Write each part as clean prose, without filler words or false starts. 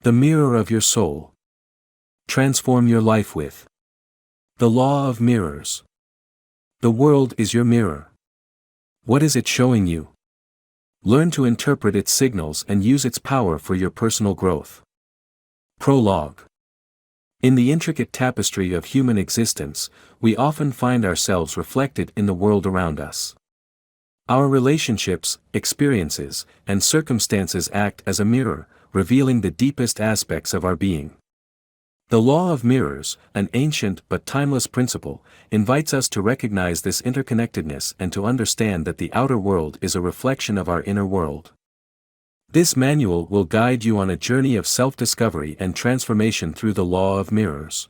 The mirror of your soul. Transform your life with the law of mirrors. The world is your mirror. What is it showing you? Learn to interpret its signals and use its power for your personal growth. Prologue. In the intricate tapestry of human existence, we often find ourselves reflected in the world around us. Our relationships, experiences, and circumstances act as a mirror, revealing the deepest aspects of our being. The law of mirrors, an ancient but timeless principle, invites us to recognize this interconnectedness and to understand that the outer world is a reflection of our inner world. This manual will guide you on a journey of self-discovery and transformation through the law of mirrors.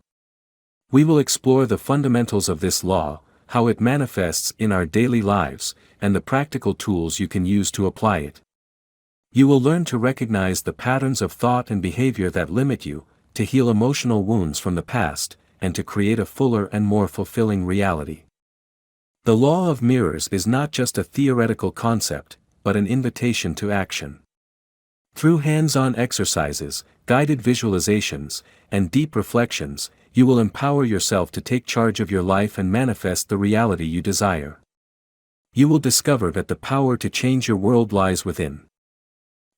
We will explore the fundamentals of this law, how it manifests in our daily lives, and the practical tools you can use to apply it. You will learn to recognize the patterns of thought and behavior that limit you, to heal emotional wounds from the past, and to create a fuller and more fulfilling reality. The law of mirrors is not just a theoretical concept, but an invitation to action. Through hands-on exercises, guided visualizations, and deep reflections, you will empower yourself to take charge of your life and manifest the reality you desire. You will discover that the power to change your world lies within.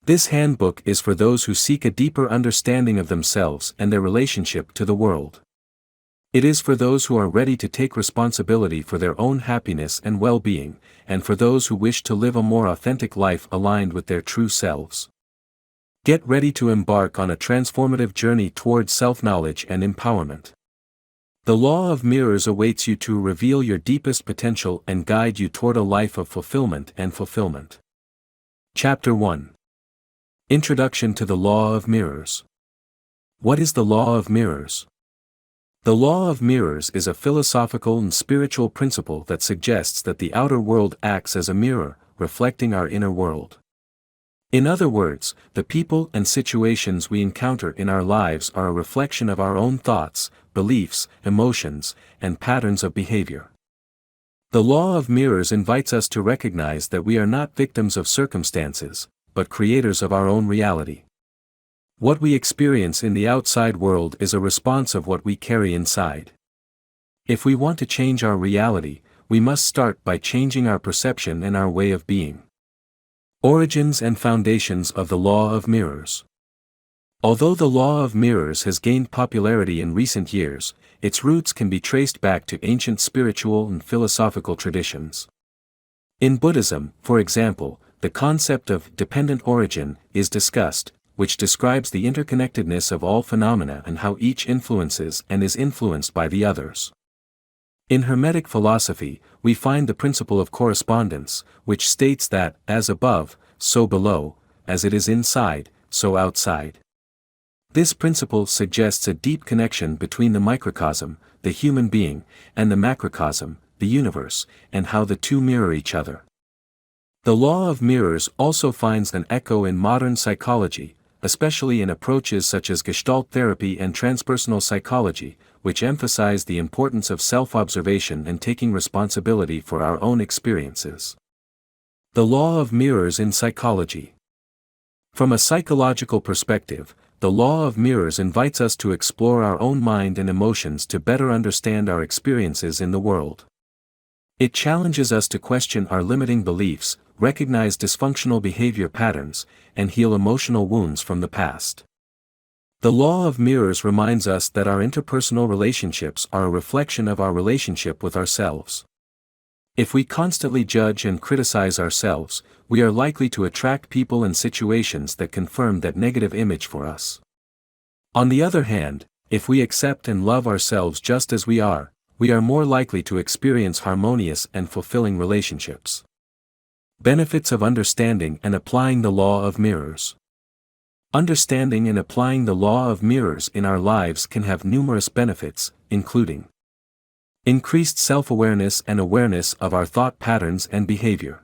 This handbook is for those who seek a deeper understanding of themselves and their relationship to the world. It is for those who are ready to take responsibility for their own happiness and well-being, and for those who wish to live a more authentic life aligned with their true selves. Get ready to embark on a transformative journey towards self-knowledge and empowerment. The law of mirrors awaits you to reveal your deepest potential and guide you toward a life of fulfillment and fulfillment. Chapter 1. Introduction to the Law of Mirrors. What is the Law of Mirrors? The Law of Mirrors is a philosophical and spiritual principle that suggests that the outer world acts as a mirror, reflecting our inner world. In other words, the people and situations we encounter in our lives are a reflection of our own thoughts, beliefs, emotions, and patterns of behavior. The Law of Mirrors invites us to recognize that we are not victims of circumstances, but creators of our own reality. What we experience in the outside world is a response of what we carry inside. If we want to change our reality, we must start by changing our perception and our way of being. Origins and foundations of the Law of Mirrors. Although the Law of Mirrors has gained popularity in recent years, its roots can be traced back to ancient spiritual and philosophical traditions. In Buddhism, for example, the concept of dependent origin is discussed, which describes the interconnectedness of all phenomena and how each influences and is influenced by the others. In Hermetic philosophy, we find the principle of correspondence, which states that, as above, so below, as it is inside, so outside. This principle suggests a deep connection between the microcosm, the human being, and the macrocosm, the universe, and how the two mirror each other. The Law of Mirrors also finds an echo in modern psychology, especially in approaches such as Gestalt therapy and transpersonal psychology, which emphasize the importance of self-observation and taking responsibility for our own experiences. The Law of Mirrors in psychology. From a psychological perspective, the Law of Mirrors invites us to explore our own mind and emotions to better understand our experiences in the world. It challenges us to question our limiting beliefs, recognize dysfunctional behavior patterns, and heal emotional wounds from the past. The Law of Mirrors reminds us that our interpersonal relationships are a reflection of our relationship with ourselves. If we constantly judge and criticize ourselves, we are likely to attract people and situations that confirm that negative image for us. On the other hand, if we accept and love ourselves just as we are more likely to experience harmonious and fulfilling relationships. Benefits of understanding and applying the Law of Mirrors. Understanding and applying the Law of Mirrors in our lives can have numerous benefits, including increased self-awareness and awareness of our thought patterns and behavior.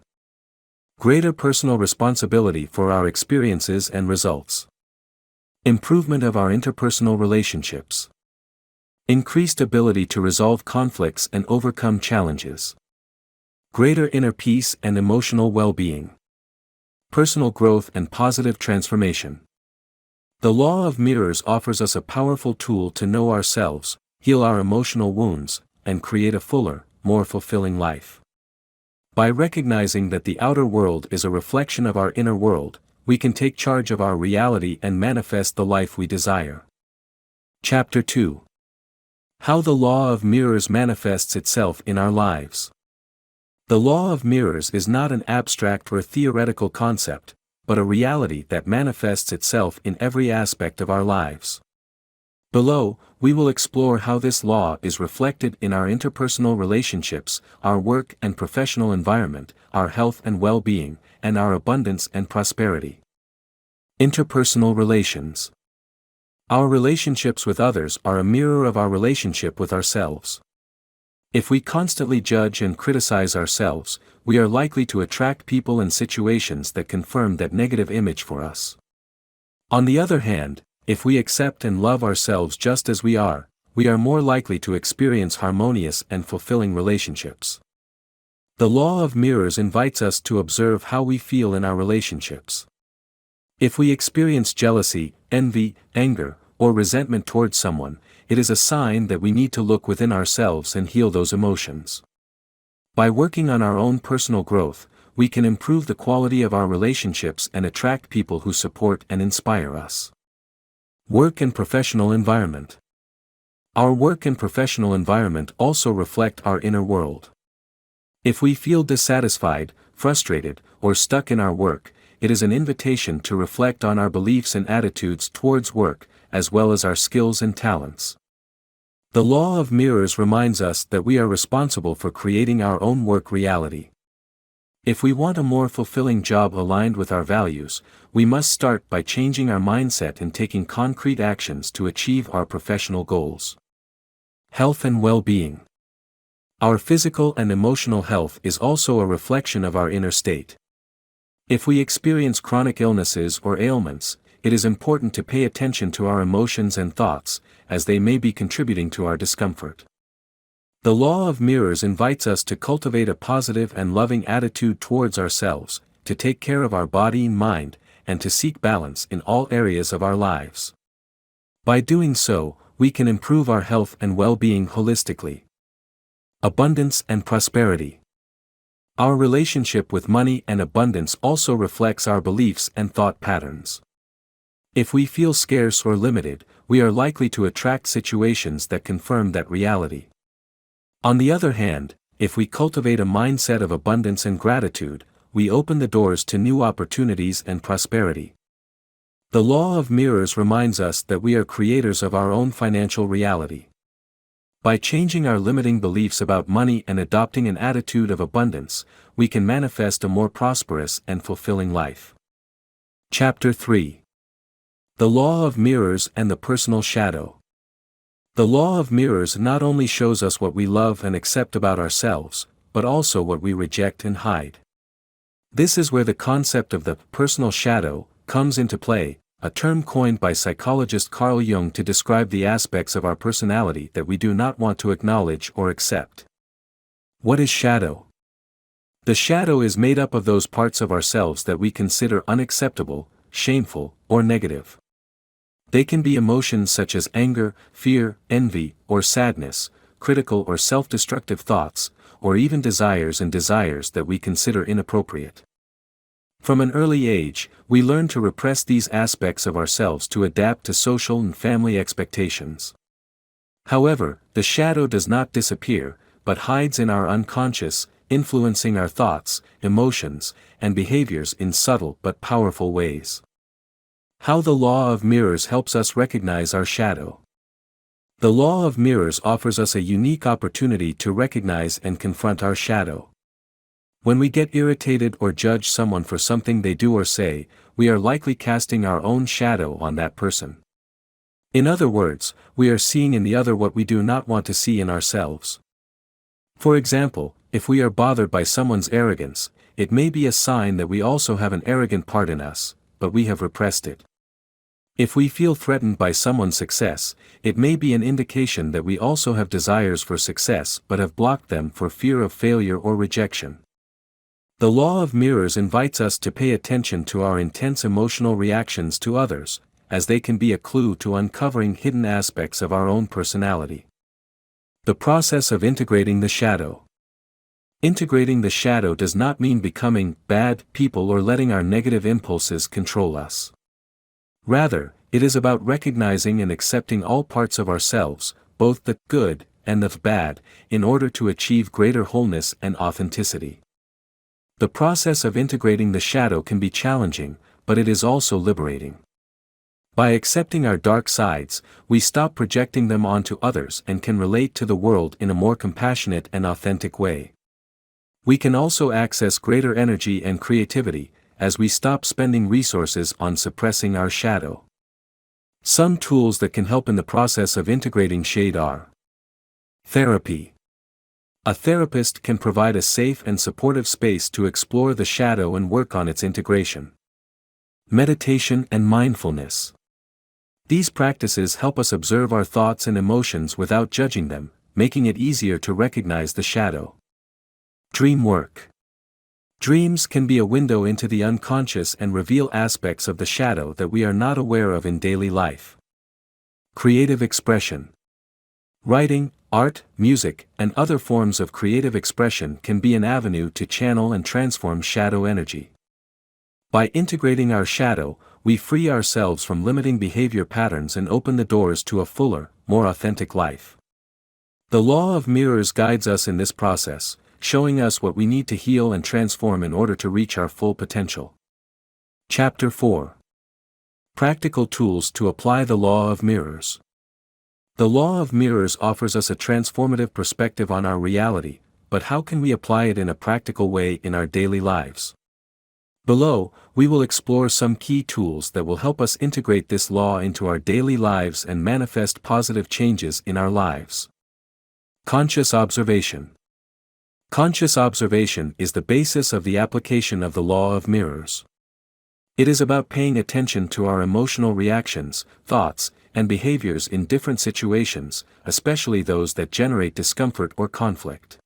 Greater personal responsibility for our experiences and results. Improvement of our interpersonal relationships. Increased ability to resolve conflicts and overcome challenges. Greater inner peace and emotional well-being. Personal growth and positive transformation. The law of mirrors offers us a powerful tool to know ourselves, heal our emotional wounds, and create a fuller, more fulfilling life. By recognizing that the outer world is a reflection of our inner world, we can take charge of our reality and manifest the life we desire. Chapter 2. How the Law of Mirrors Manifests Itself in Our Lives. The law of mirrors is not an abstract or theoretical concept, but a reality that manifests itself in every aspect of our lives. Below, we will explore how this law is reflected in our interpersonal relationships, our work and professional environment, our health and well-being, and our abundance and prosperity. Interpersonal relations. Our relationships with others are a mirror of our relationship with ourselves. If we constantly judge and criticize ourselves, we are likely to attract people and situations that confirm that negative image for us. On the other hand, if we accept and love ourselves just as we are more likely to experience harmonious and fulfilling relationships. The law of mirrors invites us to observe how we feel in our relationships. If we experience jealousy, envy, anger, or resentment towards someone, it is a sign that we need to look within ourselves and heal those emotions. By working on our own personal growth, we can improve the quality of our relationships and attract people who support and inspire us. Work and professional environment. Our work and professional environment also reflect our inner world. If we feel dissatisfied, frustrated, or stuck in our work, it is an invitation to reflect on our beliefs and attitudes towards work, as well as our skills and talents. The law of mirrors reminds us that we are responsible for creating our own work reality. If we want a more fulfilling job aligned with our values, we must start by changing our mindset and taking concrete actions to achieve our professional goals. Health and well-being. Our physical and emotional health is also a reflection of our inner state. If we experience chronic illnesses or ailments, it is important to pay attention to our emotions and thoughts, as they may be contributing to our discomfort. The law of mirrors invites us to cultivate a positive and loving attitude towards ourselves, to take care of our body and mind, and to seek balance in all areas of our lives. By doing so, we can improve our health and well-being holistically. Abundance and prosperity. Our relationship with money and abundance also reflects our beliefs and thought patterns. If we feel scarce or limited, we are likely to attract situations that confirm that reality. On the other hand, if we cultivate a mindset of abundance and gratitude, we open the doors to new opportunities and prosperity. The law of mirrors reminds us that we are creators of our own financial reality. By changing our limiting beliefs about money and adopting an attitude of abundance, we can manifest a more prosperous and fulfilling life. Chapter 3. The Law of Mirrors and the Personal Shadow. The law of mirrors not only shows us what we love and accept about ourselves, but also what we reject and hide. This is where the concept of the personal shadow comes into play, a term coined by psychologist Carl Jung to describe the aspects of our personality that we do not want to acknowledge or accept. What is shadow? The shadow is made up of those parts of ourselves that we consider unacceptable, shameful, or negative. They can be emotions such as anger, fear, envy, or sadness, critical or self-destructive thoughts, or even desires that we consider inappropriate. From an early age, we learn to repress these aspects of ourselves to adapt to social and family expectations. However, the shadow does not disappear, but hides in our unconscious, influencing our thoughts, emotions, and behaviors in subtle but powerful ways. How the law of mirrors helps us recognize our shadow. The law of mirrors offers us a unique opportunity to recognize and confront our shadow. When we get irritated or judge someone for something they do or say, we are likely casting our own shadow on that person. In other words, we are seeing in the other what we do not want to see in ourselves. For example, if we are bothered by someone's arrogance, it may be a sign that we also have an arrogant part in us, but we have repressed it. If we feel threatened by someone's success, it may be an indication that we also have desires for success but have blocked them for fear of failure or rejection. The law of mirrors invites us to pay attention to our intense emotional reactions to others, as they can be a clue to uncovering hidden aspects of our own personality. The process of integrating the shadow. Integrating the shadow does not mean becoming bad people or letting our negative impulses control us. Rather, it is about recognizing and accepting all parts of ourselves, both the good and the bad, in order to achieve greater wholeness and authenticity. The process of integrating the shadow can be challenging, but it is also liberating. By accepting our dark sides, we stop projecting them onto others and can relate to the world in a more compassionate and authentic way. We can also access greater energy and creativity, as we stop spending resources on suppressing our shadow. Some tools that can help in the process of integrating shade are: therapy. A therapist can provide a safe and supportive space to explore the shadow and work on its integration. Meditation and mindfulness. These practices help us observe our thoughts and emotions without judging them, making it easier to recognize the shadow. Dream work. Dreams can be a window into the unconscious and reveal aspects of the shadow that we are not aware of in daily life. Creative expression. Writing, art, music, and other forms of creative expression can be an avenue to channel and transform shadow energy. By integrating our shadow, we free ourselves from limiting behavior patterns and open the doors to a fuller, more authentic life. The law of mirrors guides us in this process, showing us what we need to heal and transform in order to reach our full potential. Chapter 4. Practical tools to apply the law of mirrors. The law of mirrors offers us a transformative perspective on our reality, but how can we apply it in a practical way in our daily lives? Below, we will explore some key tools that will help us integrate this law into our daily lives and manifest positive changes in our lives. Conscious observation. Conscious observation is the basis of the application of the law of mirrors. It is about paying attention to our emotional reactions, thoughts, and behaviors in different situations, especially those that generate discomfort or conflict.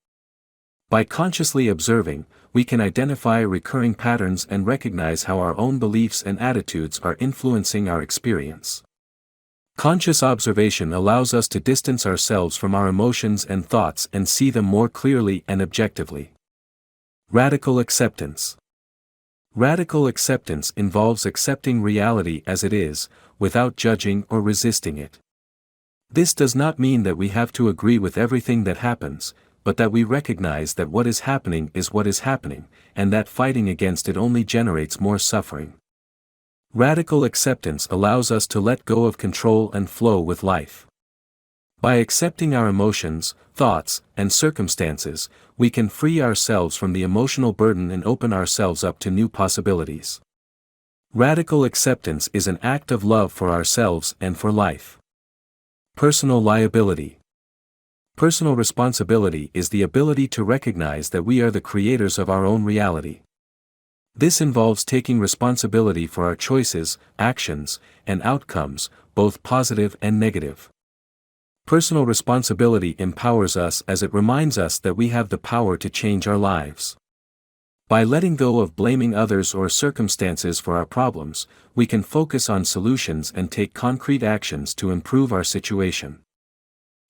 By consciously observing, we can identify recurring patterns and recognize how our own beliefs and attitudes are influencing our experience. Conscious observation allows us to distance ourselves from our emotions and thoughts and see them more clearly and objectively. Radical acceptance. Radical acceptance involves accepting reality as it is, without judging or resisting it. This does not mean that we have to agree with everything that happens, but that we recognize that what is happening, and that fighting against it only generates more suffering. Radical acceptance allows us to let go of control and flow with life. By accepting our emotions, thoughts, and circumstances, we can free ourselves from the emotional burden and open ourselves up to new possibilities. Radical acceptance is an act of love for ourselves and for life. Personal liability. Personal responsibility is the ability to recognize that we are the creators of our own reality. This involves taking responsibility for our choices, actions, and outcomes, both positive and negative. Personal responsibility empowers us as it reminds us that we have the power to change our lives. By letting go of blaming others or circumstances for our problems, we can focus on solutions and take concrete actions to improve our situation.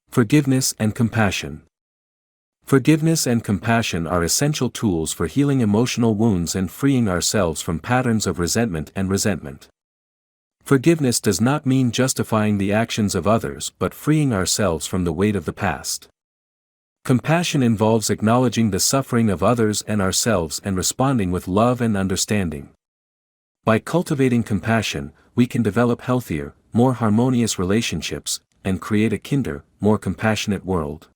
Forgiveness and compassion. Forgiveness and compassion are essential tools for healing emotional wounds and freeing ourselves from patterns of resentment. Forgiveness does not mean justifying the actions of others but freeing ourselves from the weight of the past. Compassion involves acknowledging the suffering of others and ourselves and responding with love and understanding. By cultivating compassion, we can develop healthier, more harmonious relationships, and create a kinder, more compassionate world.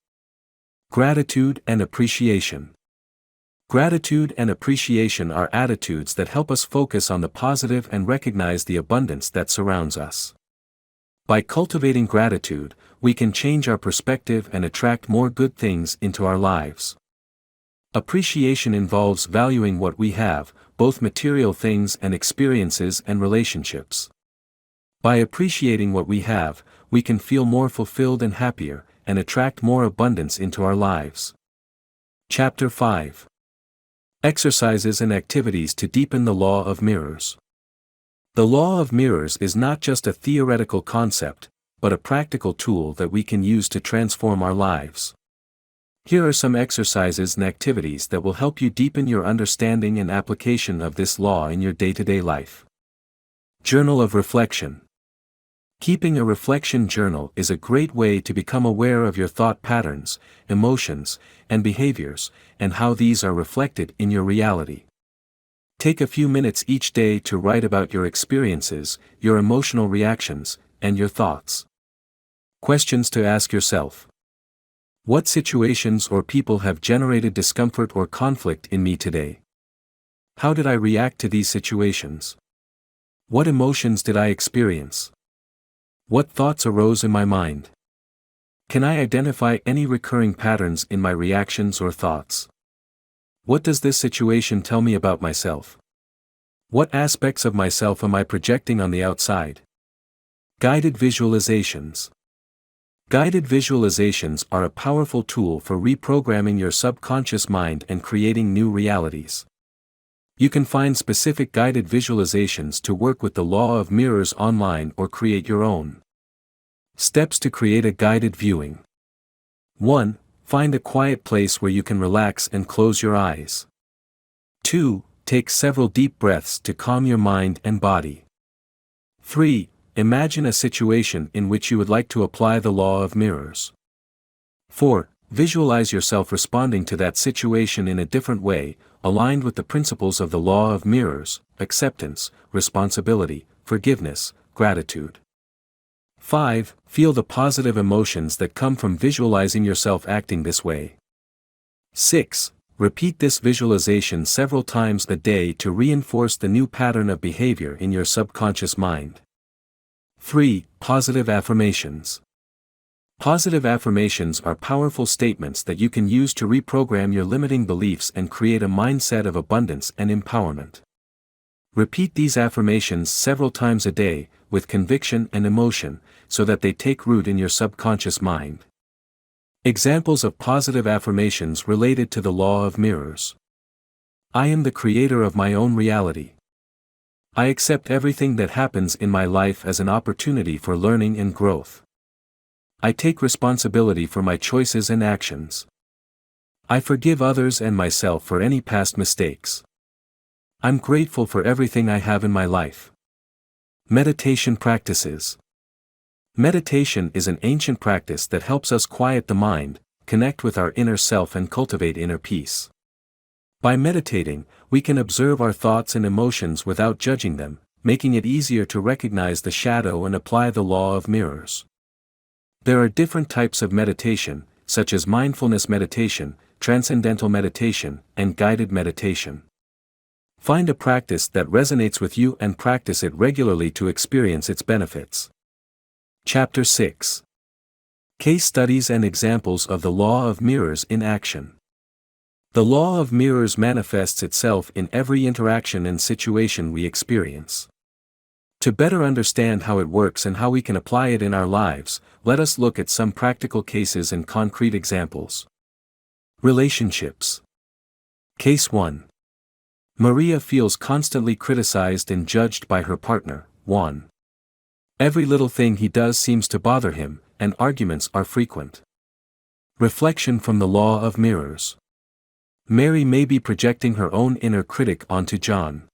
Gratitude and appreciation. Gratitude and appreciation are attitudes that help us focus on the positive and recognize the abundance that surrounds us. By cultivating gratitude, we can change our perspective and attract more good things into our lives. Appreciation involves valuing what we have, both material things and experiences and relationships. By appreciating what we have, we can feel more fulfilled and happier, and attract more abundance into our lives. Chapter 5. Exercises and activities to deepen the law of mirrors. The law of mirrors is not just a theoretical concept, but a practical tool that we can use to transform our lives. Here are some exercises and activities that will help you deepen your understanding and application of this law in your day-to-day life. Journal of reflection. Keeping a reflection journal is a great way to become aware of your thought patterns, emotions, and behaviors, and how these are reflected in your reality. Take a few minutes each day to write about your experiences, your emotional reactions, and your thoughts. Questions to ask yourself. What situations or people have generated discomfort or conflict in me today? How did I react to these situations? What emotions did I experience? What thoughts arose in my mind? Can I identify any recurring patterns in my reactions or thoughts? What does this situation tell me about myself? What aspects of myself am I projecting on the outside? Guided visualizations. Guided visualizations are a powerful tool for reprogramming your subconscious mind and creating new realities. You can find specific guided visualizations to work with the law of mirrors online or create your own. Steps to create a guided viewing. 1. Find a quiet place where you can relax and close your eyes. 2. Take several deep breaths to calm your mind and body. 3. Imagine a situation in which you would like to apply the law of mirrors. 4. Visualize yourself responding to that situation in a different way, aligned with the principles of the law of mirrors: acceptance, responsibility, forgiveness, gratitude. 5. Feel the positive emotions that come from visualizing yourself acting this way. 6. Repeat this visualization several times a day to reinforce the new pattern of behavior in your subconscious mind. 3. Positive affirmations. Positive affirmations are powerful statements that you can use to reprogram your limiting beliefs and create a mindset of abundance and empowerment. Repeat these affirmations several times a day, with conviction and emotion, so that they take root in your subconscious mind. Examples of positive affirmations related to the law of mirrors. I am the creator of my own reality. I accept everything that happens in my life as an opportunity for learning and growth. I take responsibility for my choices and actions. I forgive others and myself for any past mistakes. I'm grateful for everything I have in my life. Meditation practices. Meditation is an ancient practice that helps us quiet the mind, connect with our inner self, and cultivate inner peace. By meditating, we can observe our thoughts and emotions without judging them, making it easier to recognize the shadow and apply the law of mirrors. There are different types of meditation, such as mindfulness meditation, transcendental meditation, and guided meditation. Find a practice that resonates with you and practice it regularly to experience its benefits. Chapter 6. Case studies and examples of the law of mirrors in action. The law of mirrors manifests itself in every interaction and situation we experience. To better understand how it works and how we can apply it in our lives, let us look at some practical cases and concrete examples. Relationships. Case 1. Maria feels constantly criticized and judged by her partner, Juan. Every little thing he does seems to bother him, and arguments are frequent. Reflection from the law of mirrors. Mary may be projecting her own inner critic onto John.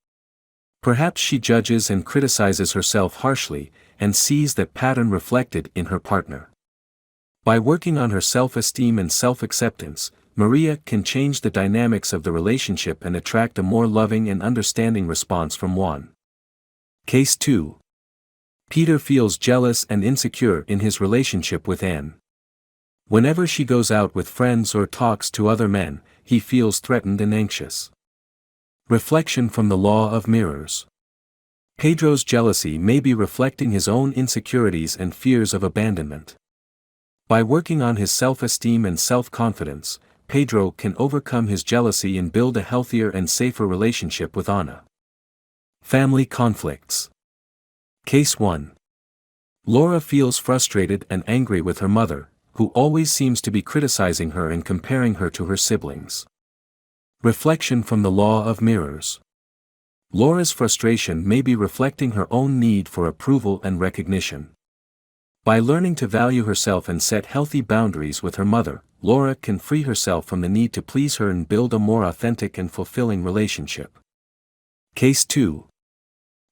Perhaps she judges and criticizes herself harshly, and sees that pattern reflected in her partner. By working on her self-esteem and self-acceptance, Maria can change the dynamics of the relationship and attract a more loving and understanding response from Juan. Case 2. Peter feels jealous and insecure in his relationship with Anne. Whenever she goes out with friends or talks to other men, he feels threatened and anxious. Reflection from the law of mirrors. Pedro's jealousy may be reflecting his own insecurities and fears of abandonment. By working on his self-esteem and self-confidence, Pedro can overcome his jealousy and build a healthier and safer relationship with Ana. Family conflicts. Case 1. Laura feels frustrated and angry with her mother, who always seems to be criticizing her and comparing her to her siblings. Reflection from the law of mirrors. Laura's frustration may be reflecting her own need for approval and recognition. By learning to value herself and set healthy boundaries with her mother, Laura can free herself from the need to please her and build a more authentic and fulfilling relationship. Case 2.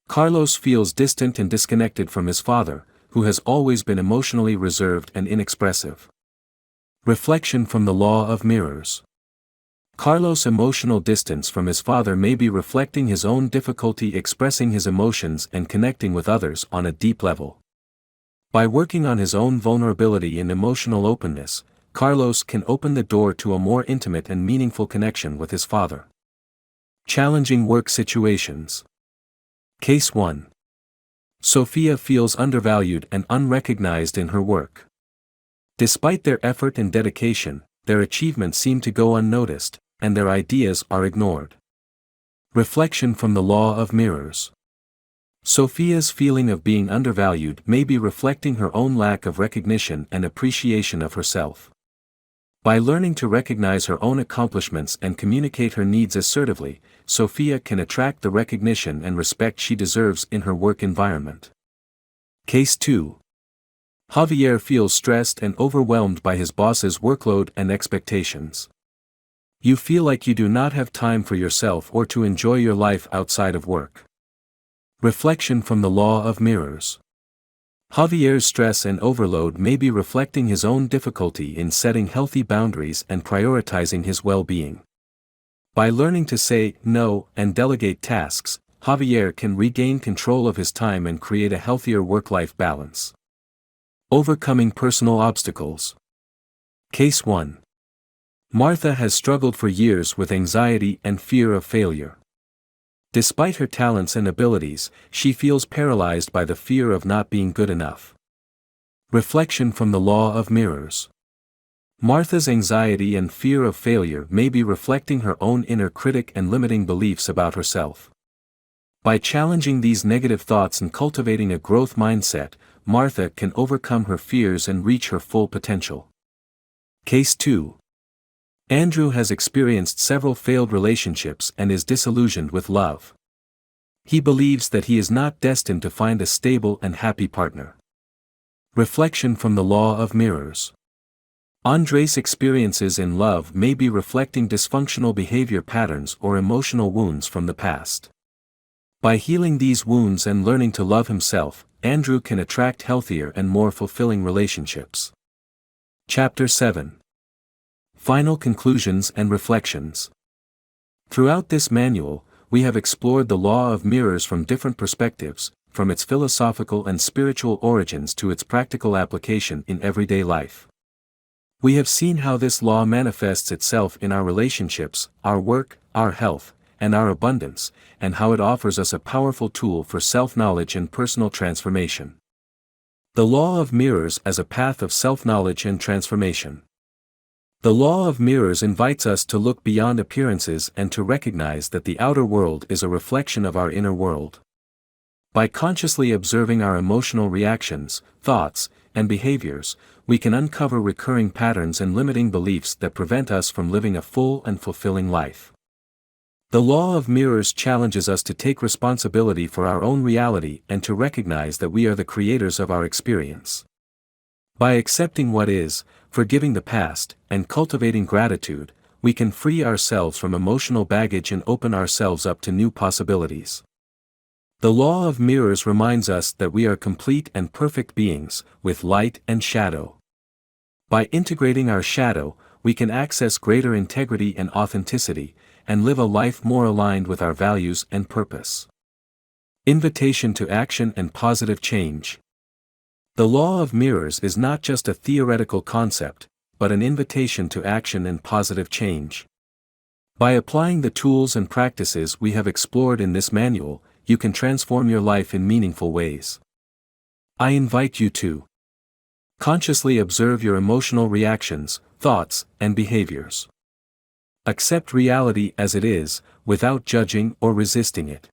Carlos feels distant and disconnected from his father, who has always been emotionally reserved and inexpressive. Reflection from the law of mirrors. Carlos' emotional distance from his father may be reflecting his own difficulty expressing his emotions and connecting with others on a deep level. By working on his own vulnerability and emotional openness, Carlos can open the door to a more intimate and meaningful connection with his father. Challenging work situations. Case 1. Sophia feels undervalued and unrecognized in her work. Despite their effort and dedication, their achievements seem to go unnoticed, and their ideas are ignored. Reflection from the law of mirrors. Sophia's feeling of being undervalued may be reflecting her own lack of recognition and appreciation of herself. By learning to recognize her own accomplishments and communicate her needs assertively, Sophia can attract the recognition and respect she deserves in her work environment. Case 2. Javier feels stressed and overwhelmed by his boss's workload and expectations. You feel like you do not have time for yourself or to enjoy your life outside of work. Reflection from the law of mirrors. Javier's stress and overload may be reflecting his own difficulty in setting healthy boundaries and prioritizing his well-being. By learning to say no and delegate tasks, Javier can regain control of his time and create a healthier work-life balance. Overcoming personal obstacles. Case 1. Martha has struggled for years with anxiety and fear of failure. Despite her talents and abilities, she feels paralyzed by the fear of not being good enough. Reflection from the law of mirrors. Martha's anxiety and fear of failure may be reflecting her own inner critic and limiting beliefs about herself. By challenging these negative thoughts and cultivating a growth mindset, Martha can overcome her fears and reach her full potential. Case 2. Andrew has experienced several failed relationships and is disillusioned with love. He believes that he is not destined to find a stable and happy partner. Reflection from the law of mirrors. Andres' experiences in love may be reflecting dysfunctional behavior patterns or emotional wounds from the past. By healing these wounds and learning to love himself, Andrew can attract healthier and more fulfilling relationships. Chapter 7. Final conclusions and reflections. Throughout this manual, we have explored the law of mirrors from different perspectives, from its philosophical and spiritual origins to its practical application in everyday life. We have seen how this law manifests itself in our relationships, our work, our health, and our abundance, and how it offers us a powerful tool for self-knowledge and personal transformation. The law of mirrors as a path of self-knowledge and transformation. The law of mirrors invites us to look beyond appearances and to recognize that the outer world is a reflection of our inner world. By consciously observing our emotional reactions, thoughts, and behaviors, we can uncover recurring patterns and limiting beliefs that prevent us from living a full and fulfilling life. The law of mirrors challenges us to take responsibility for our own reality and to recognize that we are the creators of our experience. By accepting what is, forgiving the past, and cultivating gratitude, we can free ourselves from emotional baggage and open ourselves up to new possibilities. The law of mirrors reminds us that we are complete and perfect beings, with light and shadow. By integrating our shadow, we can access greater integrity and authenticity, and live a life more aligned with our values and purpose. Invitation to action and positive change. The law of mirrors is not just a theoretical concept, but an invitation to action and positive change. By applying the tools and practices we have explored in this manual, you can transform your life in meaningful ways. I invite you to consciously observe your emotional reactions, thoughts, and behaviors. Accept reality as it is, without judging or resisting it.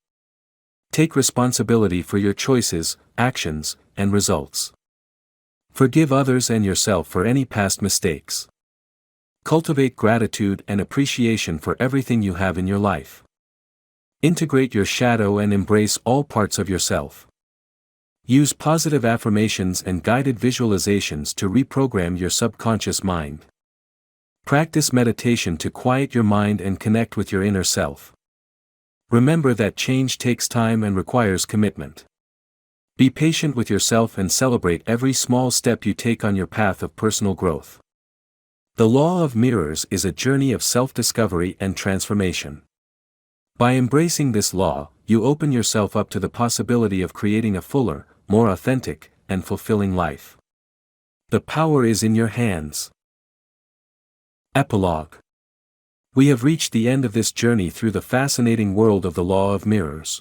Take responsibility for your choices, actions, and results. Forgive others and yourself for any past mistakes. Cultivate gratitude and appreciation for everything you have in your life. Integrate your shadow and embrace all parts of yourself. Use positive affirmations and guided visualizations to reprogram your subconscious mind. Practice meditation to quiet your mind and connect with your inner self. Remember that change takes time and requires commitment. Be patient with yourself and celebrate every small step you take on your path of personal growth. The law of mirrors is a journey of self-discovery and transformation. By embracing this law, you open yourself up to the possibility of creating a fuller, more authentic, and fulfilling life. The power is in your hands. Epilogue. We have reached the end of this journey through the fascinating world of the law of mirrors.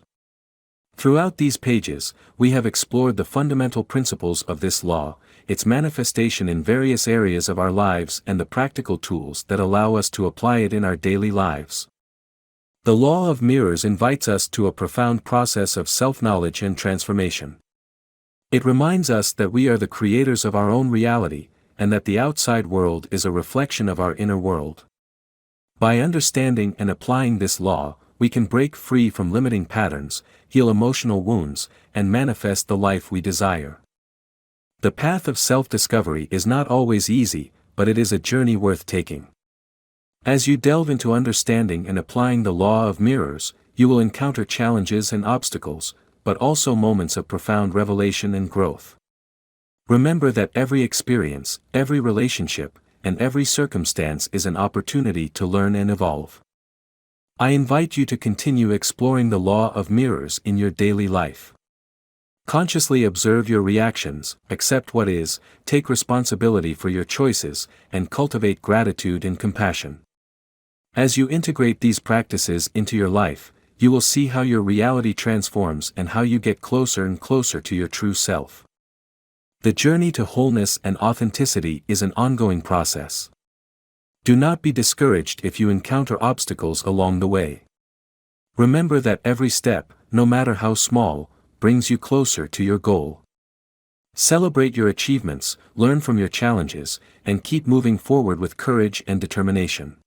Throughout these pages, we have explored the fundamental principles of this law, its manifestation in various areas of our lives and the practical tools that allow us to apply it in our daily lives. The law of mirrors invites us to a profound process of self-knowledge and transformation. It reminds us that we are the creators of our own reality, and that the outside world is a reflection of our inner world. By understanding and applying this law, we can break free from limiting patterns, heal emotional wounds, and manifest the life we desire. The path of self-discovery is not always easy, but it is a journey worth taking. As you delve into understanding and applying the law of mirrors, you will encounter challenges and obstacles, but also moments of profound revelation and growth. Remember that every experience, every relationship, and every circumstance is an opportunity to learn and evolve. I invite you to continue exploring the law of mirrors in your daily life. Consciously observe your reactions, accept what is, take responsibility for your choices, and cultivate gratitude and compassion. As you integrate these practices into your life, you will see how your reality transforms and how you get closer and closer to your true self. The journey to wholeness and authenticity is an ongoing process. Do not be discouraged if you encounter obstacles along the way. Remember that every step, no matter how small, brings you closer to your goal. Celebrate your achievements, learn from your challenges, and keep moving forward with courage and determination.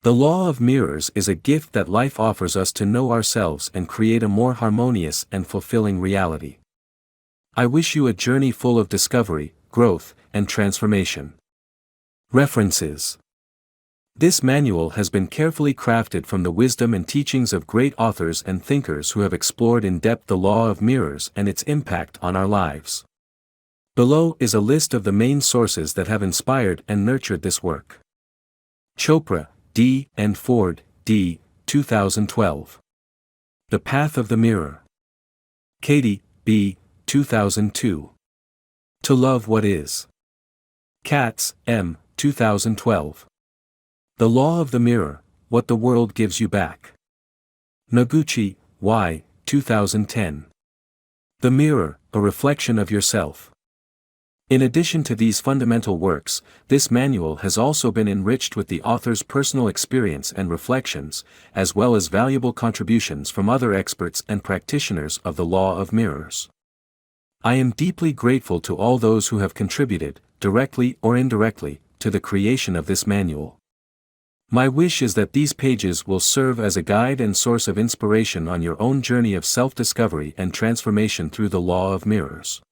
The law of mirrors is a gift that life offers us to know ourselves and create a more harmonious and fulfilling reality. I wish you a journey full of discovery, growth, and transformation. References. This manual has been carefully crafted from the wisdom and teachings of great authors and thinkers who have explored in depth the law of mirrors and its impact on our lives. Below is a list of the main sources that have inspired and nurtured this work. Chopra, D. and Ford, D. 2012. The Path of the Mirror. Katie, B. 2002. To Love What Is. Katz, M. 2012. The Law of the Mirror, What the World Gives You Back. Noguchi, Y. 2010. The Mirror, A Reflection of Yourself. In addition to these fundamental works, this manual has also been enriched with the author's personal experience and reflections, as well as valuable contributions from other experts and practitioners of the law of mirrors. I am deeply grateful to all those who have contributed, directly or indirectly, to the creation of this manual. My wish is that these pages will serve as a guide and source of inspiration on your own journey of self-discovery and transformation through the law of mirrors.